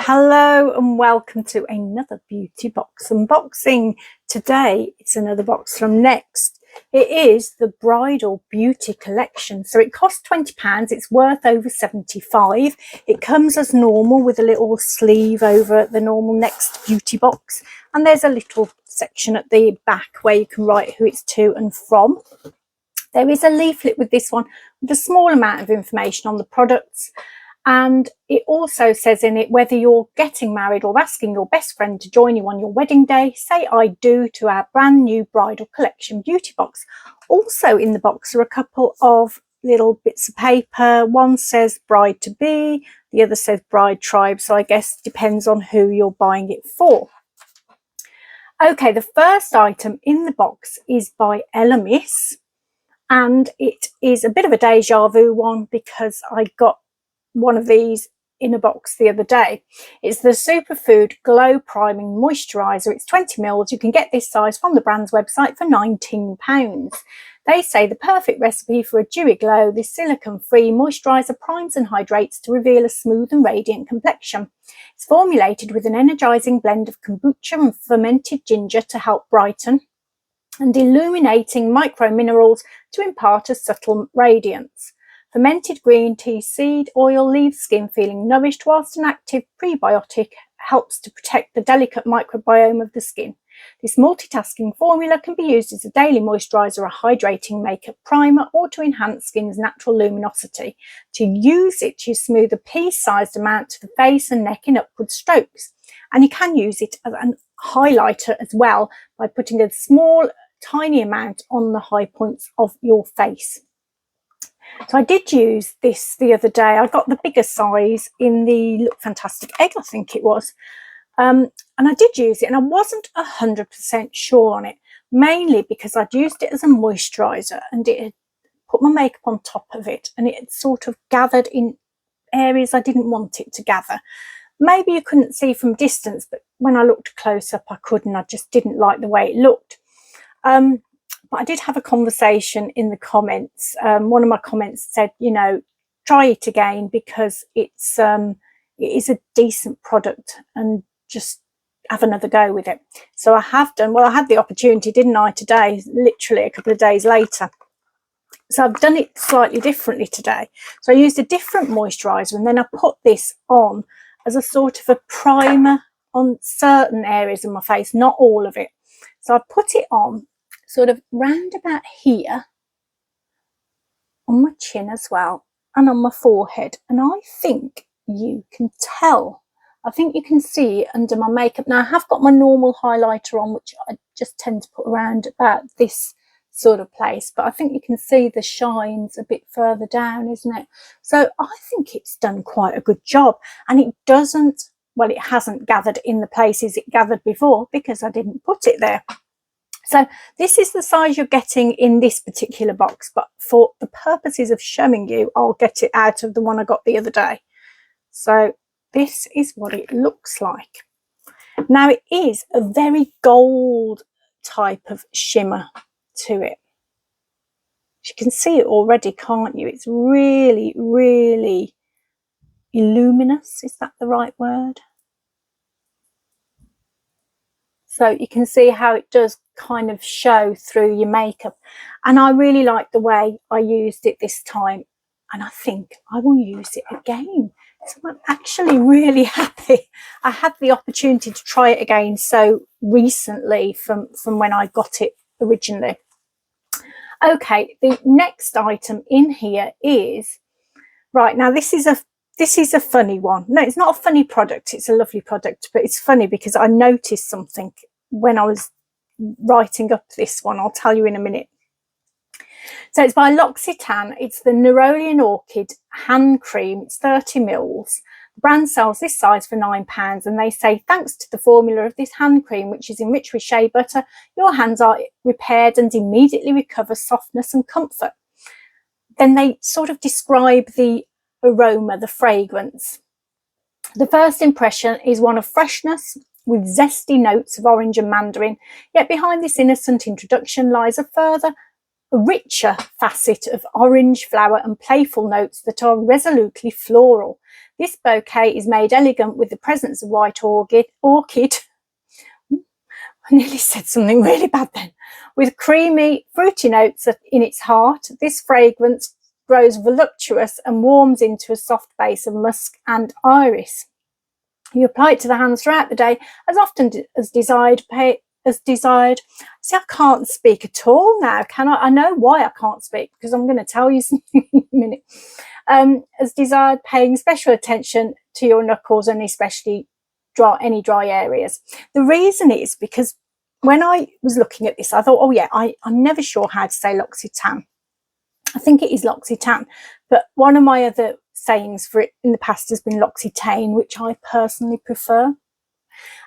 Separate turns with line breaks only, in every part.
Hello and welcome to another beauty box unboxing. Today it's another box from Next. It is the Bridal Beauty Collection. So it costs £20, it's worth over 75. It comes as normal with a little sleeve over the normal Next beauty box. And there's a little section at the back where you can write who it's to and from. There is a leaflet with this one with a small amount of information on the products. And it also says in it, whether you're getting married or asking your best friend to join you on your wedding day, say I do to our brand new Bridal Collection beauty box. Also in the box are a couple of little bits of paper. One says bride to be, the other says bride tribe. So I guess depends on who you're buying it for. Okay, the first item in the box is by Elemis. And it is a bit of a deja vu one because I got one of these in a box the other day. It's the Superfood Glow Priming Moisturiser. It's 20 mils. You can get this size from the brand's website for £19. They say the perfect recipe for a dewy glow. This silicone-free moisturiser primes and hydrates to reveal a smooth and radiant complexion. It's formulated with an energising blend of kombucha and fermented ginger to help brighten, and illuminating micro minerals to impart a subtle radiance. Fermented green tea seed oil leaves skin feeling nourished, whilst an active prebiotic helps to protect the delicate microbiome of the skin. This multitasking formula can be used as a daily moisturiser, a hydrating makeup primer, or to enhance skin's natural luminosity. To use it, you smooth a pea-sized amount to the face and neck in upward strokes. And you can use it as a highlighter as well by putting a small, tiny amount on the high points of your face. So I did use this the other day. I got the bigger size in the Look Fantastic Egg, I think it was. And I did use it and I wasn't 100% sure on it, mainly because I'd used it as a moisturiser and it had put my makeup on top of it and it had sort of gathered in areas I didn't want it to gather. Maybe you couldn't see from distance, but when I looked close up I could, and I just didn't like the way it looked. But I did have a conversation in the comments. One of my comments said, you know, try it again because it is a decent product and just have another go with it. So I have done, well, I had the opportunity, didn't I, today, literally a couple of days later. So I've done it slightly differently today. So I used a different moisturiser and then I put this on as a sort of a primer on certain areas of my face, not all of it. So I put it on sort of round about here on my chin as well and on my forehead, and I think you can tell, I think you can see it under my makeup. Now I have got my normal highlighter on, which I just tend to put around about this sort of place, but I think you can see the shines a bit further down, isn't it? So I think it's done quite a good job, and it doesn't, well, it hasn't gathered in the places it gathered before because I didn't put it there. So this is the size you're getting in this particular box, but for the purposes of showing you, I'll get it out of the one I got the other day. So this is what it looks like. Now it is a very gold type of shimmer to it. You can see it already, can't you? It's really, really luminous. Is that the right word? So you can see how it does kind of show through your makeup. And I really like the way I used it this time. And I think I will use it again. So I'm actually really happy. I had the opportunity to try it again so recently from when I got it originally. Okay, the next item in here is, right, now this is a funny one. No, it's not a funny product. It's a lovely product, but it's funny because I noticed something when I was writing up this one. I'll tell you in a minute. So it's by L'Occitane. It's the Neroli Orchid hand cream. It's 30 mils. The brand sells this size for £9, and they say, thanks to the formula of this hand cream, which is enriched with shea butter, your hands are repaired and immediately recover softness and comfort. Then they sort of describe the aroma, the fragrance. The first impression is one of freshness with zesty notes of orange and mandarin, yet behind this innocent introduction lies a richer facet of orange flower and playful notes that are resolutely floral. This bouquet is made elegant with the presence of white orchid. I nearly said something really bad then. With creamy, fruity notes in its heart, this fragrance grows voluptuous and warms into a soft base of musk and iris. You apply it to the hands throughout the day, as often as desired. See, I can't speak at all now, can I? I know why I can't speak, because I'm going to tell you something in a minute. As desired, paying special attention to your knuckles and especially any dry areas. The reason is because when I was looking at this, I thought, oh yeah, I'm never sure how to say L'Occitane. I think it is L'Occitane, but one of my other sayings for it in the past has been L'Occitane, which I personally prefer.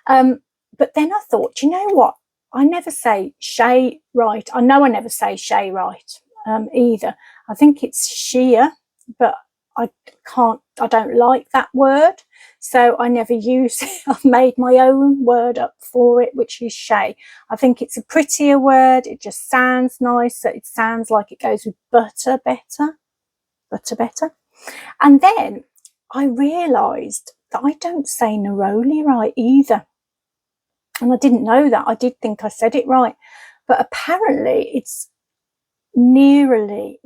But then I thought, you know what? I never say Shea right. I know I never say Shea right either. I think it's Shea, but I don't like that word, so I never use it. I've made my own word up for it, which is Shea. I think it's a prettier word. It just sounds nicer. It sounds like it goes with butter better. And then I realised that I don't say Neroli right either. And I didn't know that. I did think I said it right. But apparently it's Neroli.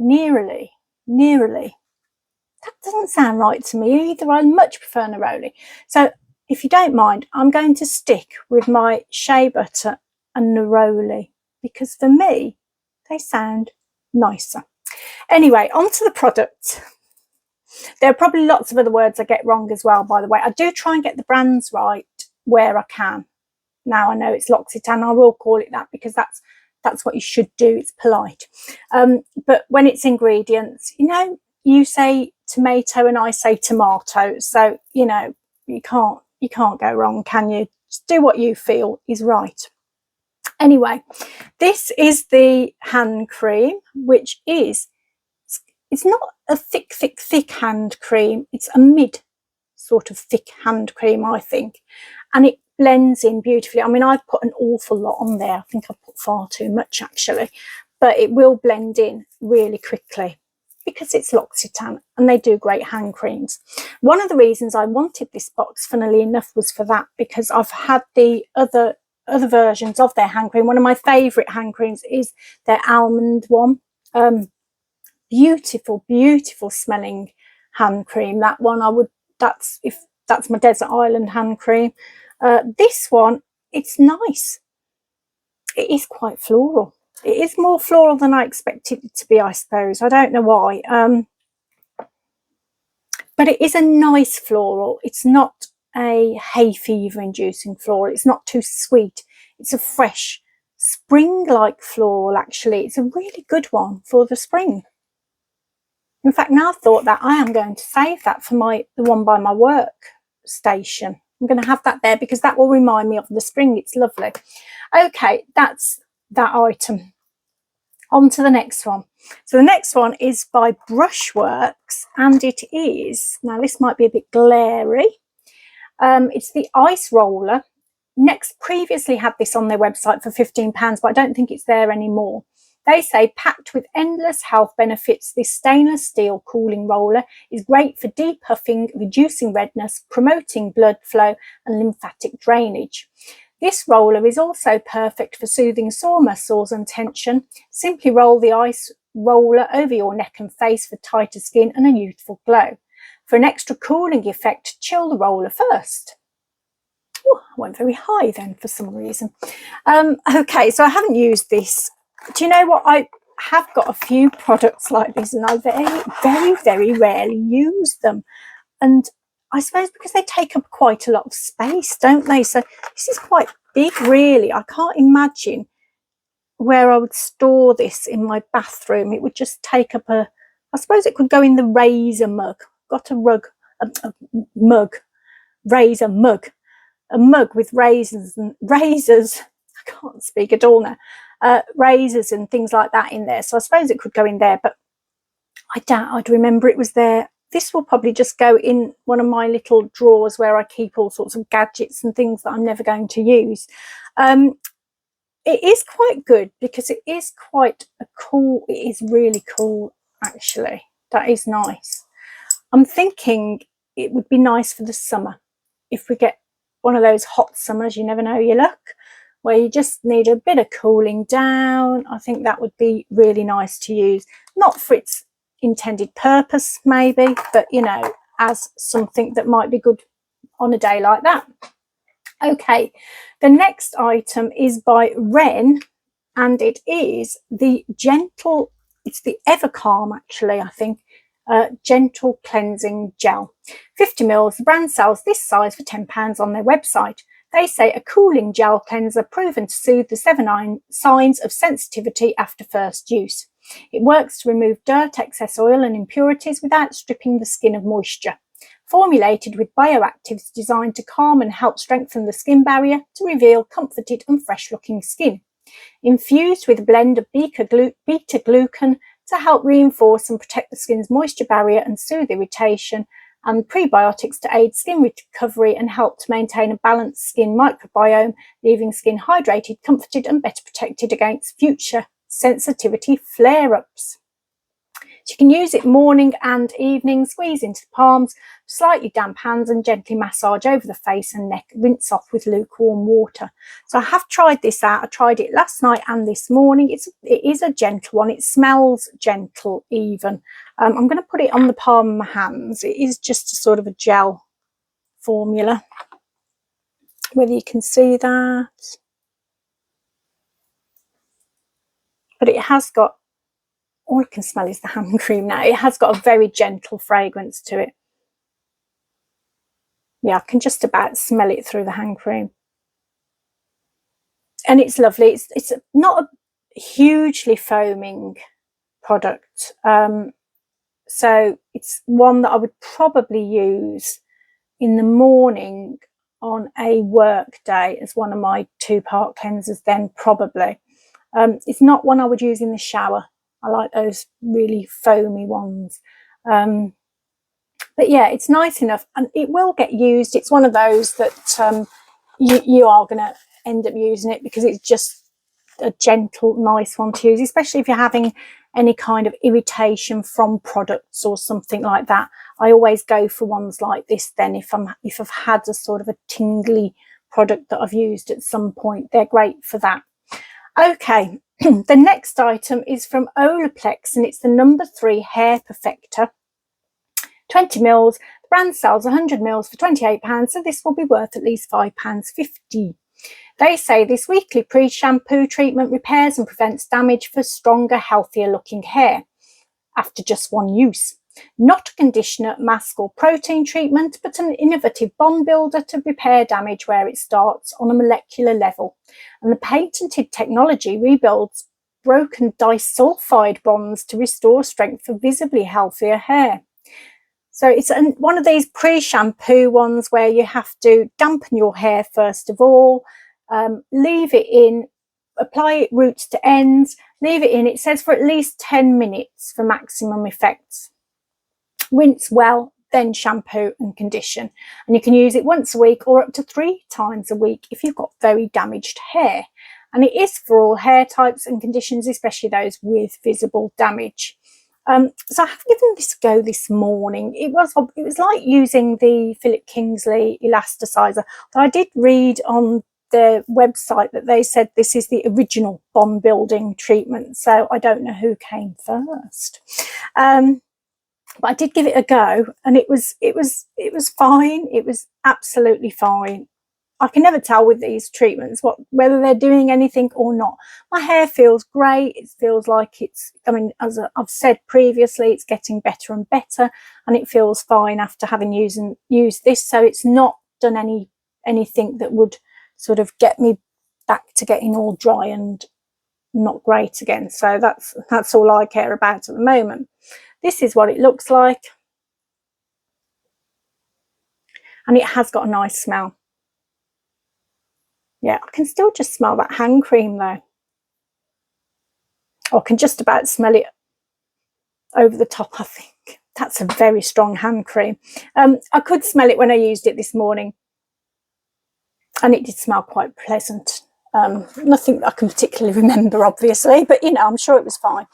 That doesn't sound right to me either. I much prefer Neroli. So if you don't mind, I'm going to stick with my shea butter and Neroli, because for me, they sound nicer. Anyway, on to the product. There are probably lots of other words I get wrong as well, by the way. I do try and get the brands right where I can. Now I know it's L'Occitane. I will call it that because that's what you should do. It's polite. But when it's ingredients, you know, you say tomato and I say tomato. So, you know, you can't go wrong, can you? Just do what you feel is right. Anyway, this is the hand cream, which is, it's not a thick hand cream. It's a mid sort of thick hand cream, I think. And it blends in beautifully. I mean, I've put an awful lot on there. I think I've put far too much actually, but it will blend in really quickly because it's L'Occitane and they do great hand creams. One of the reasons I wanted this box, funnily enough, was for that, because I've had the other versions of their hand cream. One of my favourite hand creams is their almond one. Beautiful smelling hand cream. That one that's my desert island hand cream. This one, it's nice. It is quite floral. It is more floral than I expected it to be, I suppose. I don't know why. But it is a nice floral. It's not a hay fever inducing floral. It's not too sweet. It's a fresh spring-like floral, actually. It's a really good one for the spring. In fact, now I've thought that, I am going to save that for the one by my work station. I'm going to have that there because that will remind me of the spring. It's lovely. Okay, that's that item. On to the next one. So the next one is by Brushworks, and it is, now this might be a bit glary, it's the Ice Roller. Next previously had this on their website for £15, but I don't think it's there anymore. They say, packed with endless health benefits, this stainless steel cooling roller is great for depuffing, reducing redness, promoting blood flow and lymphatic drainage. This roller is also perfect for soothing sore muscles and tension. Simply roll the ice roller over your neck and face for tighter skin and a youthful glow. For an extra cooling effect, chill the roller first. Ooh, I went very high then for some reason. Okay, so I haven't used this. Do you know what? I have got a few products like this and I very rarely use them. And I suppose because they take up quite a lot of space, don't they? So this is quite big, really. I can't imagine where I would store this in my bathroom. It would just take up I suppose it could go in the razor mug. Got a razor mug. A mug with razors. I can't speak at all now. Razors and things like that in there. So I suppose it could go in there, but I doubt I'd remember it was there. This will probably just go in one of my little drawers where I keep all sorts of gadgets and things that I'm never going to use. It is quite good because it is quite it is really cool, actually. That is nice. I'm thinking it would be nice for the summer. If we get one of those hot summers, you never know your luck, where you just need a bit of cooling down, I think that would be really nice to use. Not for its intended purpose maybe, but you know, as something that might be good on a day like that. Okay, the next item is by Ren, and it is the gentle, it's the Ever Calm actually, I think, gentle cleansing gel. 50 mils. The brand sells this size for £10 on their website. They say a cooling gel cleanser proven to soothe the 7 signs of sensitivity after first use. It works to remove dirt, excess oil and impurities without stripping the skin of moisture. Formulated with bioactives designed to calm and help strengthen the skin barrier to reveal comforted and fresh-looking skin. Infused with a blend of beta-glucan to help reinforce and protect the skin's moisture barrier and soothe irritation, and prebiotics to aid skin recovery and help to maintain a balanced skin microbiome, leaving skin hydrated, comforted and better protected against future sensitivity flare-ups. So you can use it morning and evening, squeeze into the palms, slightly damp hands and gently massage over the face and neck, rinse off with lukewarm water. So I have tried this out. I tried it last night and this morning. It is a gentle one. It smells gentle even. I'm going to put it on the palm of my hands. It is just a sort of a gel formula, whether you can see that. But it has got, all I can smell is the hand cream now. It has got a very gentle fragrance to it. Yeah, I can just about smell it through the hand cream. And it's lovely. It's not a hugely foaming product. So it's one that I would probably use in the morning on a work day as one of my 2-part cleansers then probably. It's not one I would use in the shower. I like those really foamy ones. But yeah, it's nice enough and it will get used. It's one of those that you are going to end up using it because it's just a gentle, nice one to use, especially if you're having any kind of irritation from products or something like that. I always go for ones like this then if I've had a sort of a tingly product that I've used at some point. They're great for that. Okay, the next item is from Olaplex and it's the number 3 hair perfector. 20 mils. The brand sells 100 mils for £28, so this will be worth at least £5.50. They say this weekly pre-shampoo treatment repairs and prevents damage for stronger, healthier looking hair after just one use. Not a conditioner, mask or protein treatment, but an innovative bond builder to repair damage where it starts on a molecular level. And the patented technology rebuilds broken disulfide bonds to restore strength for visibly healthier hair. So it's one of these pre-shampoo ones where you have to dampen your hair first of all, leave it in, apply it roots to ends, leave it in, it says for at least 10 minutes for maximum effects. Rinse well, then shampoo and condition. And you can use it once a week or up to 3 times a week if you've got very damaged hair. And it is for all hair types and conditions, especially those with visible damage. So I have given this a go this morning. It was like using the Philip Kingsley elasticizer. But I did read on their website that they said this is the original bond building treatment. So I don't know who came first. But I did give it a go, and it was fine. It was absolutely fine. I can never tell with these treatments whether they're doing anything or not. My hair feels great. It feels like it's, I mean, as I've said previously, it's getting better and better, and it feels fine after having used this. So it's not done anything that would sort of get me back to getting all dry and not great again. So that's all I care about at the moment. This is what it looks like, and it has got a nice smell. Yeah, I can still just smell that hand cream though. I can just about smell it over the top, I think. That's a very strong hand cream. I could smell it when I used it this morning, and it did smell quite pleasant. Nothing that I can particularly remember, obviously, but you know, I'm sure it was fine.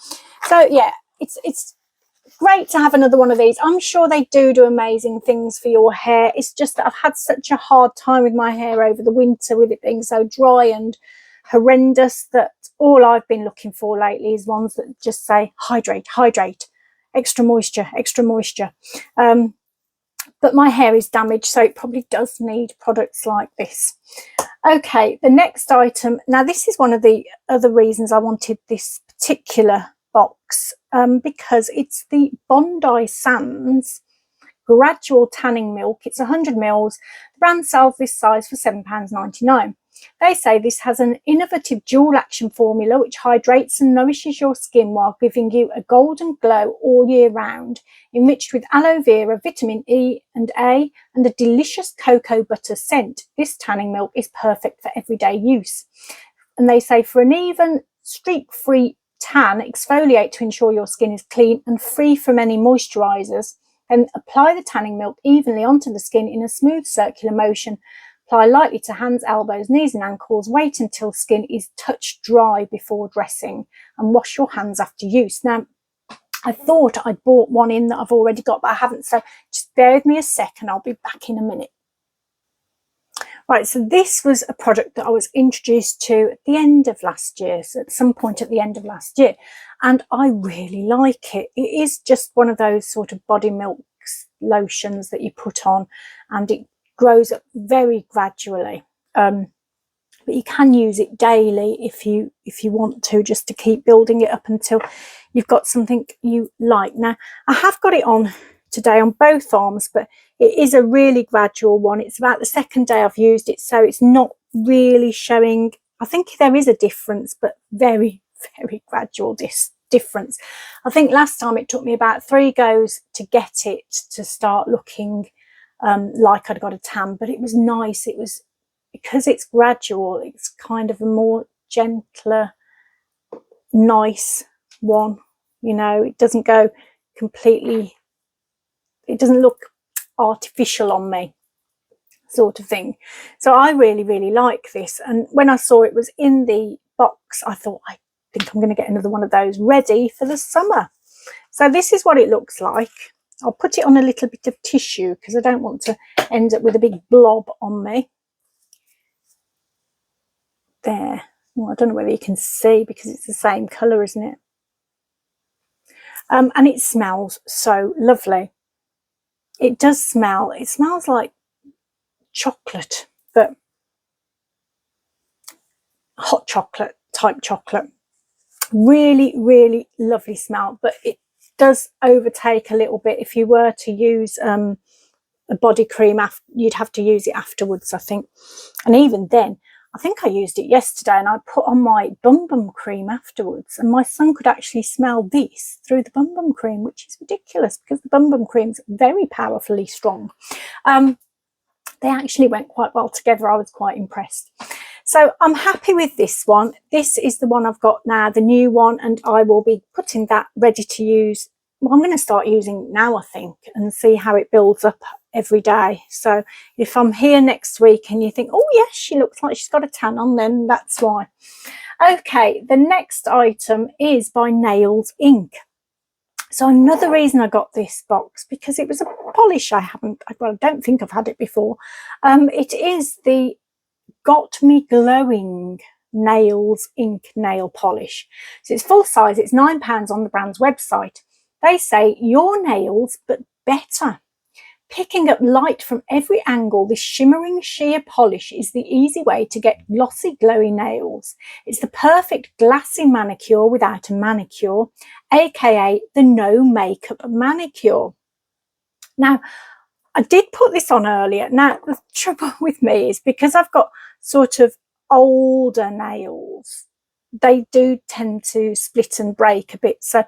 So yeah, it's great to have another one of these. I'm sure they do amazing things for your hair. It's just that I've had such a hard time with my hair over the winter, with it being so dry and horrendous, that all I've been looking for lately is ones that just say hydrate, hydrate, extra moisture, extra moisture. But my hair is damaged, so it probably does need products like this. Okay, the next item. Now, this is one of the other reasons I wanted this particular box, because it's the Bondi Sands Gradual Tanning Milk. It's 100 mils. The brand sells this size for £7.99. They say this has an innovative dual action formula which hydrates and nourishes your skin while giving you a golden glow all year round, enriched with aloe vera, vitamin E and A, and a delicious cocoa butter scent. This tanning milk is perfect for everyday use. And they say for an even streak-free tan, exfoliate to ensure your skin is clean and free from any moisturizers. Then apply the tanning milk evenly onto the skin in a smooth circular motion. Apply lightly to hands, elbows, knees and ankles. Wait until skin is touch dry before dressing, and wash your hands after use. Now, I thought I'd bought one in that I've already got, but I haven't, so just bear with me a second. I'll be back in a minute. Right, so this was a product that I was introduced to at the end of last year, so at some point at the end of last year, and I really like it. It is just one of those sort of body milk lotions that you put on, and it grows up very gradually. But you can use it daily if you want to, just to keep building it up until you've got something you like. Now, I have got it on today on both arms, but it is a really gradual one. It's about the second day I've used it, so it's not really showing. I think there is a difference, but very, very gradual difference. I think last time it took me about 3 goes to get it to start looking like I'd got a tan, but it was nice. It was, because it's gradual, it's kind of a more gentler, nice one. You know, it doesn't go completely, it doesn't look artificial on me, sort of thing. So I really, really like this. And when I saw it was in the box, I thought, I think I'm going to get another one of those ready for the summer. So this is what it looks like. I'll put it on a little bit of tissue because I don't want to end up with a big blob on me. There. Well, I don't know whether you can see because it's the same colour, isn't it? And it smells so lovely. It does smell. It smells like chocolate, but hot chocolate type chocolate. Really, really lovely smell, but it does overtake a little bit. If you were to use a body cream, you'd have to use it afterwards, I think. And even then, I think I used it yesterday and I put on my Bum Bum cream afterwards, and my son could actually smell this through the Bum Bum cream, which is ridiculous because the Bum Bum cream's very powerfully strong. They actually went quite well together. I was quite impressed. So I'm happy with this one. This is the one I've got now, the new one, and I will be putting that ready to use. Well, I'm going to start using it now, I think, and see how it builds up every day. So if I'm here next week and you think, oh yes, she looks like she's got a tan on, then that's why. Okay, the next item is by Nails Inc. So another reason I got this box, because it was a polish I don't think I've had it before. It is the Got Me Glowing Nails Ink nail polish. So it's full size. It's £9 on the brand's website. They say your nails, but better. Picking up light from every angle, this shimmering sheer polish is the easy way to get glossy, glowy nails. It's the perfect glassy manicure without a manicure, aka the no makeup manicure. Now, I did put this on earlier. Now, the trouble with me is because I've got sort of older nails, they do tend to split and break a bit. So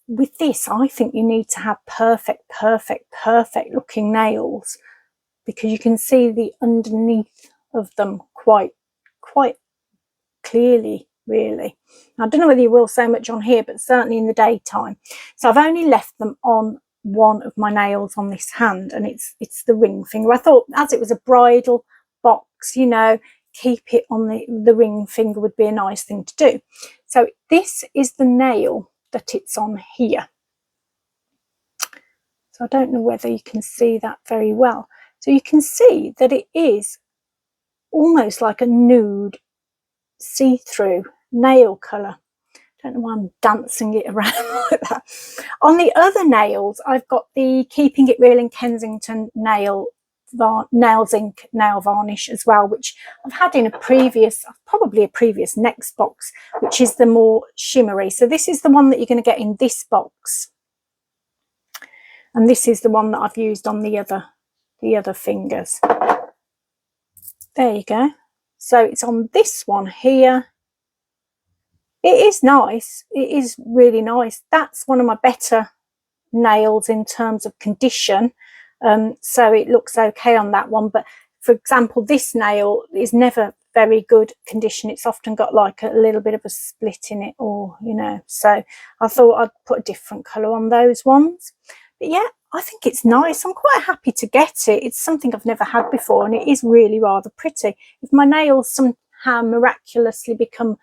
with this, I think you need to have perfect looking nails, because you can see the underneath of them quite clearly, really. I don't know whether you will so much on here, but certainly in the daytime. So I've only left them on one of my nails on this hand, and it's the ring finger. I thought, as it was a bridal box, you know, keep it on the ring finger would be a nice thing to do. So this is the nail that it's on here. So I don't know whether you can see that very well. So you can see that it is almost like a nude see-through nail colour. Don't know why I'm dancing it around like that. On the other nails, I've got the Keeping It Real in Kensington Nails Ink nail varnish as well, which I've had in a previous, probably a previous next box, which is the more shimmery. So this is the one that you're going to get in this box, and this is the one that I've used on the other fingers. There you go. So it's on this one here. It is nice. It is really nice. That's one of my better nails in terms of condition. So it looks okay on that one. But for example, this nail is never very good condition. It's often got like a little bit of a split in it, or, you know, so I thought I'd put a different colour on those ones. But yeah, I think it's nice. I'm quite happy to get it. It's something I've never had before, and it is really rather pretty. If my nails somehow miraculously become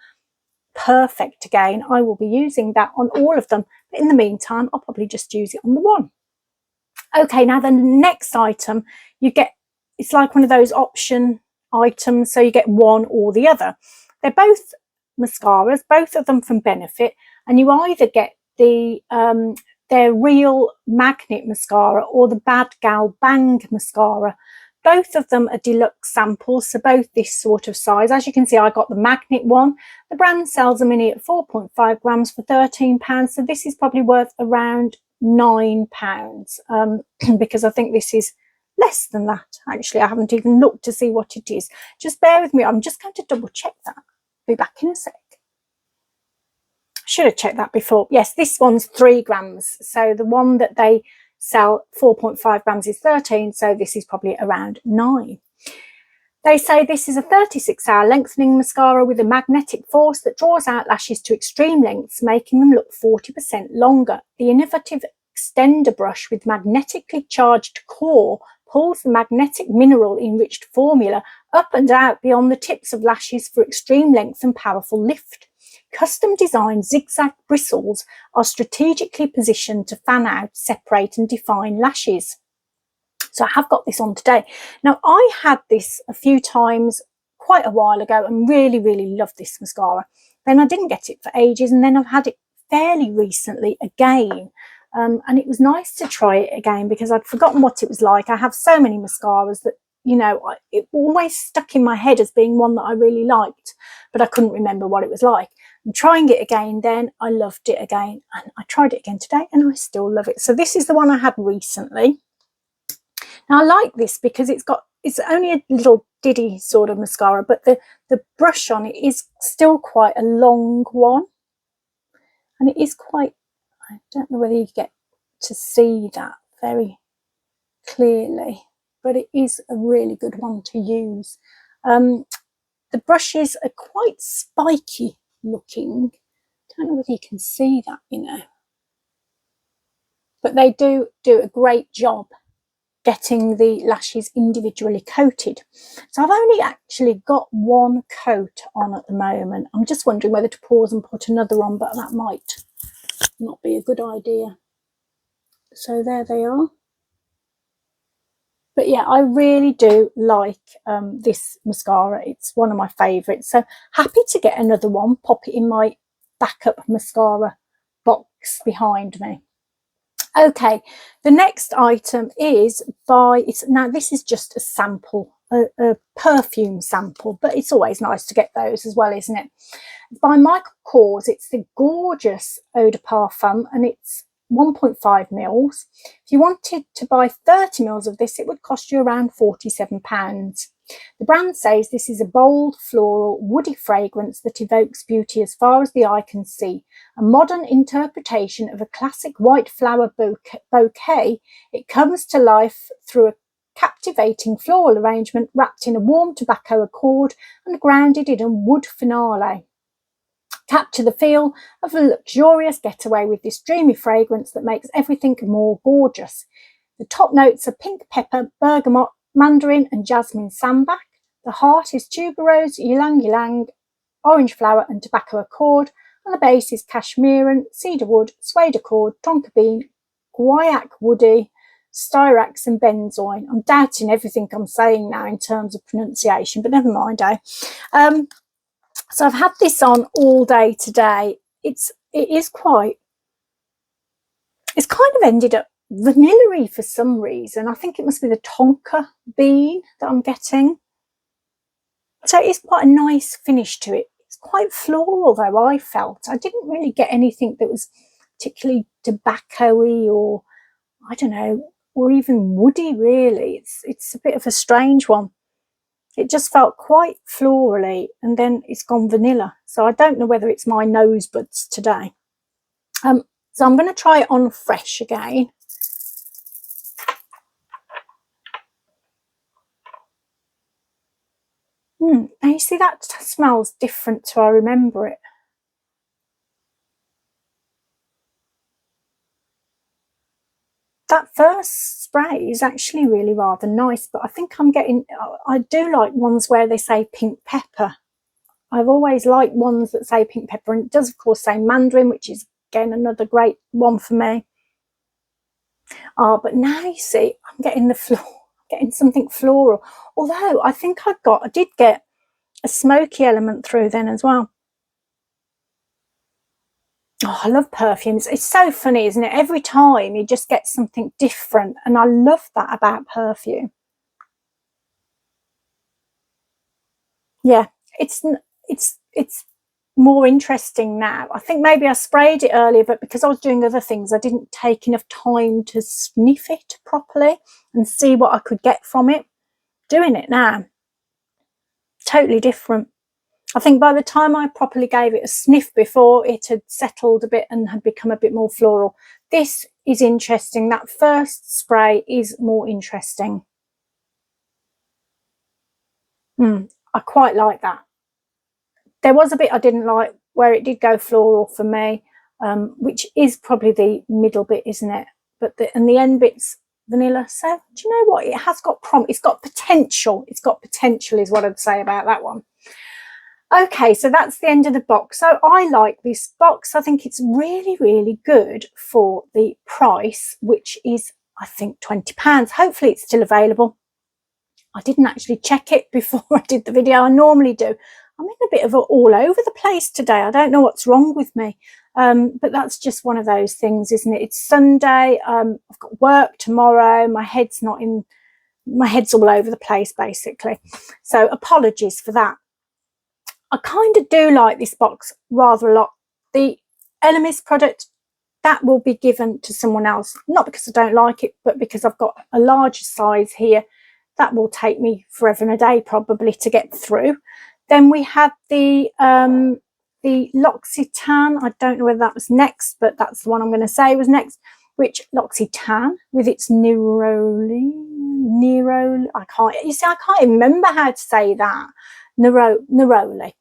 perfect again, I will be using that on all of them. But in the meantime, I'll probably just use it on the one. Okay, now the next item you get, it's like one of those option items, so you get one or the other. They're both mascaras, both of them from Benefit, and you either get the their Real Magnet Mascara or the Bad Gal Bang Mascara. Both of them are deluxe samples, so both this sort of size. As you can see, I got the magnet one. The brand sells them in at 4.5 grams for £13, so this is probably worth around £9, because I think this is less than that. Actually, I haven't even looked to see what it is. Just bear with me. I'm just going to double check that. Be back in a sec. Should have checked that before. Yes, this one's 3 grams. So the one that they sell 4.5 grams is 13. So this is probably around 9. They say this is a 36-hour lengthening mascara with a magnetic force that draws out lashes to extreme lengths, making them look 40% longer. The innovative extender brush with magnetically charged core pulls the magnetic mineral enriched formula up and out beyond the tips of lashes for extreme length and powerful lift. Custom designed zigzag bristles are strategically positioned to fan out, separate and define lashes. So I have got this on today. Now, I had this a few times quite a while ago and really, really loved this mascara. Then I didn't get it for ages, and then I've had it fairly recently again. And it was nice to try it again because I'd forgotten what it was like. I have so many mascaras that, you know, it always stuck in my head as being one that I really liked, but I couldn't remember what it was like. And trying it again then, I loved it again. And I tried it again today and I still love it. So this is the one I had recently. Now I like this because it's only a little diddy sort of mascara, but the brush on it is still quite a long one. And it is quite, I don't know whether you get to see that very clearly, but it is a really good one to use. The brushes are quite spiky looking. Don't know whether you can see that, you know, but they do a great job getting the lashes individually coated. So I've only actually got one coat on at the moment. I'm just wondering whether to pause and put another on, but that might not be a good idea. So there they are. But yeah, I really do like this mascara. It's one of my favourites. So happy to get another one, pop it in my backup mascara box behind me. Okay, the next item is now this is just a sample, a perfume sample, but it's always nice to get those as well, isn't it? It's by Michael Kors. It's the gorgeous Eau de Parfum, and it's 1.5 mils. If you wanted to buy 30 mils of this, it would cost you around £47. The brand says this is a bold, floral, woody fragrance that evokes beauty as far as the eye can see. A modern interpretation of a classic white flower bouquet, it comes to life through a captivating floral arrangement wrapped in a warm tobacco accord and grounded in a wood finale. Capture the feel of a luxurious getaway with this dreamy fragrance that makes everything more gorgeous. The top notes are pink pepper, bergamot, mandarin and jasmine sambac. The heart is tuberose, ylang ylang, orange flower and tobacco accord. And the base is cashmeran, cedarwood, suede accord, tonka bean, guaiac woody, Styrax and benzoin. I'm doubting everything I'm saying now in terms of pronunciation, but never mind, eh? So I've had this on all day today. It's kind of ended up vanilla-y for some reason. I think it must be the tonka bean that I'm getting. So it's quite a nice finish to it. It's quite floral though, I felt. I didn't really get anything that was particularly tobacco-y, or I don't know, or even woody really. It's a bit of a strange one. It just felt quite florally, and then it's gone vanilla. So I don't know whether it's my nose buds today. So I'm going to try it on fresh again. And you see, that smells different to I remember it. That first spray is actually really rather nice, but I think I do like ones where they say pink pepper. I've always liked ones that say pink pepper, and it does of course say mandarin, which is again another great one for me. But now you see, I'm getting getting something floral. Although I think I did get a smoky element through then as well. Oh, I love perfumes. It's so funny, isn't it? Every time you just get something different, and I love that about perfume. Yeah, it's more interesting now. I think maybe I sprayed it earlier, but because I was doing other things, I didn't take enough time to sniff it properly and see what I could get from it. Doing it now, totally different. I think by the time I properly gave it a sniff before, it had settled a bit and had become a bit more floral. This is interesting. That first spray is more interesting. I quite like that. There was a bit I didn't like where it did go floral for me, which is probably the middle bit, isn't it? But the end bit's vanilla. So do you know what? It has got it's got potential. It's got potential is what I'd say about that one. Okay, so that's the end of the box. So I like this box. I think it's really, really good for the price, which is, I think, £20. Hopefully it's still available. I didn't actually check it before I did the video. I normally do. I'm in a bit of all over the place today. I don't know what's wrong with me. But that's just one of those things, isn't it? It's Sunday. I've got work tomorrow. My head's all over the place, basically. So apologies for that. I kind of do like this box rather a lot. The Elemis product, that will be given to someone else, not because I don't like it, but because I've got a larger size here. That will take me forever and a day probably to get through. Then we had the L'Occitane. I don't know whether that was next, but that's the one I'm going to say was next, which L'Occitane with its Neroli. I can't even remember how to say that. Neroli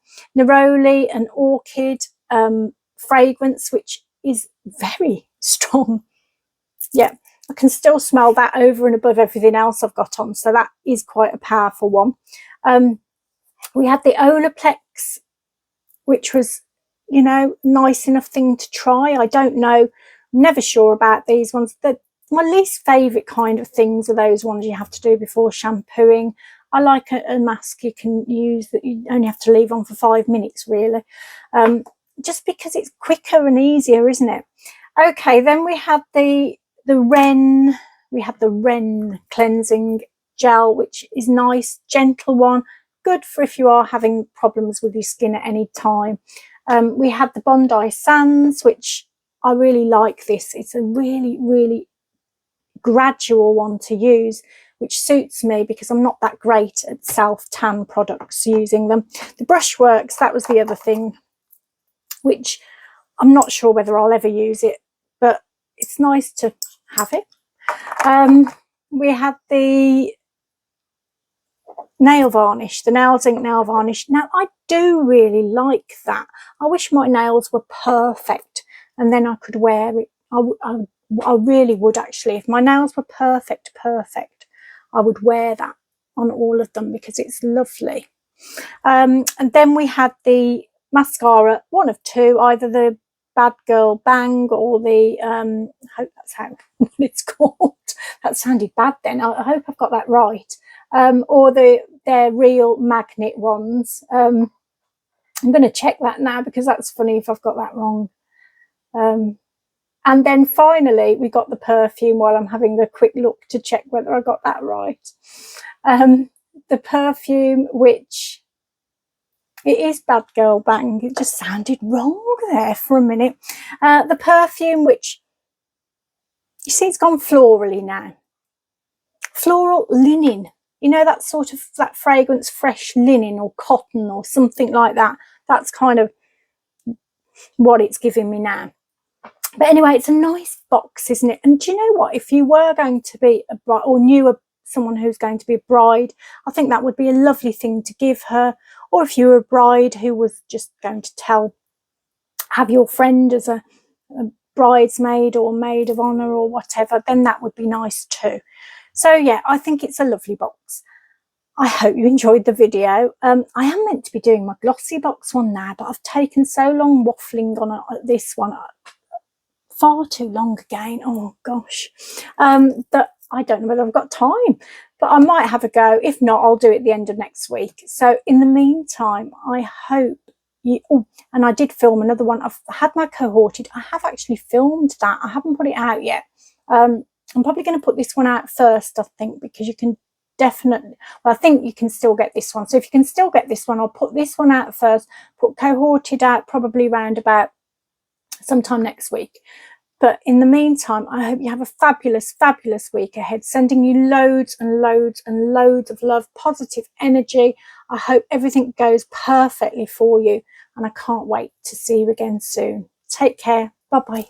and Orchid fragrance, which is very strong. Yeah, I can still smell that over and above everything else I've got on, so that is quite a powerful one. We had the Olaplex, which was, you know, nice enough thing to try. I don't know, I'm never sure about these ones. My least favourite kind of things are those ones you have to do before shampooing. I like a mask you can use that you only have to leave on for 5 minutes, really. Just because it's quicker and easier, isn't it? Okay, then we had the Ren cleansing gel, which is nice, gentle one, good for if you are having problems with your skin at any time. We had the Bondi Sands, which I really like this. It's a really, really gradual one to use, which suits me because I'm not that great at self-tan products using them. The Brushworks, that was the other thing, which I'm not sure whether I'll ever use it, but it's nice to have it. We had the nail varnish, the Nails Ink nail varnish. Now, I do really like that. I wish my nails were perfect and then I could wear it. I really would actually. If my nails were perfect, I would wear that on all of them because it's lovely. And then we had the mascara, one of two, either the Bad Girl Bang, or the I hope that's how it's called. That sounded bad then. I hope I've got that right. Or their real magnet ones. I'm going to check that now, because that's funny if I've got that wrong. And then finally we got the perfume, while I'm having a quick look to check whether I got that right. The perfume, which it is Bad Girl Bang. It just sounded wrong there for a minute. The perfume, which you see, it's gone florally now. Floral linen. You know, that sort of, that fragrance, fresh linen or cotton or something like that. That's kind of what it's giving me now. But anyway, it's a nice box, isn't it? And do you know what? If you were going to be a bride, or knew someone who's going to be a bride, I think that would be a lovely thing to give her. Or if you were a bride who was just going to have your friend as a bridesmaid or maid of honour or whatever, then that would be nice too. So yeah, I think it's a lovely box. I hope you enjoyed the video. I am meant to be doing my glossy box one now, but I've taken so long waffling on this one, far too long again. Oh gosh, that I don't know whether I've got time, but I might have a go. If not, I'll do it at the end of next week. So in the meantime, I hope you, and I did film another one. I've had my cohorted. I have actually filmed that. I haven't put it out yet. I'm probably going to put this one out first, I think, because you can definitely, well, I think you can still get this one. So if you can still get this one, I'll put this one out first, put cohorted out probably round about sometime next week. But in the meantime, I hope you have a fabulous, fabulous week ahead, sending you loads and loads and loads of love, positive energy. I hope everything goes perfectly for you, and I can't wait to see you again soon. Take care. Bye-bye.